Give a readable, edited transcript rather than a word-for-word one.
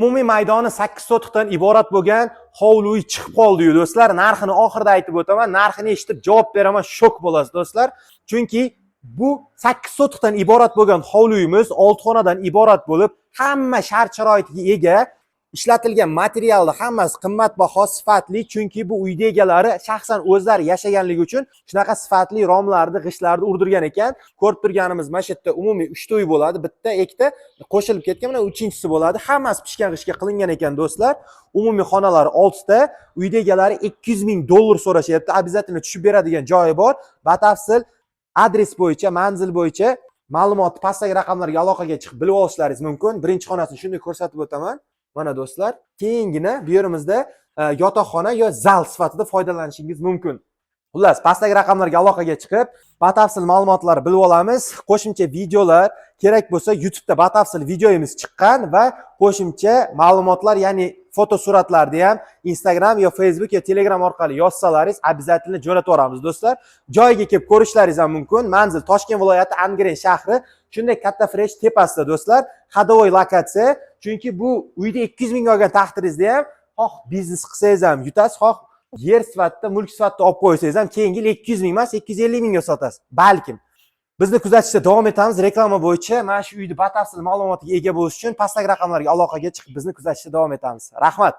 Umumiy maydoni 8 sotixdan iborat bo'lgan hovli chiqib qoldi do'stlar. Narxini oxirida aytib o'taman. Narxini eshitib javob beraman, shok bo'lasiz do'stlar. Chunki bu 8 sotixdan iborat bo'lgan hovlimiz 6 xonadan iborat bo'lib, hamma shart-sharoitiga ega. Ishlatilgan materiallar hammasi qimmatbaho, sifatli, chunki bu uyda egalari shaxsan o'zlari yashaganligi uchun shunaqa sifatli romlarni, g'ishtlarni urdirgan ekan. Ko'rib turganimiz mana shu yerda umumiy 3 ta uy bo'ladi, bitta ikkita qo'shilib ketgan, mana 3-inchisi bo'ladi. Hammasi pishgan g'ishtga qilingan ekan do'stlar. Umumiy xonalar 6 ta. Uyda egalari $200,000 so'rashyapti. Обязательно tushib beradigan joyi bor. Batafsil adres bo'yicha, manzil bo'yicha ma'lumotni pastdagi raqamlarga aloqaga chiqib bilib olishlaringiz mumkin. Birinchi xonasini shunday ko'rsatib o'taman. Mana do'stlar, keyingina bu yerimizda yotoqxona yo zal sifatida foydalanishingiz mumkin. Xullas, pastdagi raqamlarga aloqaga chiqib, batafsil ma'lumotlarni bilib olamiz. Qo'shimcha videolar kerak bo'lsa, YouTube'da batafsil videoyimiz chiqqan va qo'shimcha ma'lumotlar, ya'ni fotosuratlarni ham Instagram yo Facebook yo Telegram orqali yozsalaringiz, обязательно jo'natib yuboramiz do'stlar. Joyiga kelib ko'rishlaringiz ham mumkin. Manzil Toshkent viloyati Angren shahri, shunday katta fresh tepasida do'stlar. Hadovoy lokatsiya. Chunki bu uyda 200 mingga olgan taqdiringizda ham xoh biznes qilsangiz ham yutasiz, xoh yer sifatida, mulk sifatida olib qo'ysangiz ham keyingi yil 200 ming emas, 250 mingga sotasiz. Balkim. Bizni kuzatishda davom etamiz. Reklama bo'yicha mana shu uyni batafsil ma'lumotga ega bo'lish uchun pastdagi raqamlarga aloqaga chiqib bizni kuzatishda davom etamiz. Rahmat.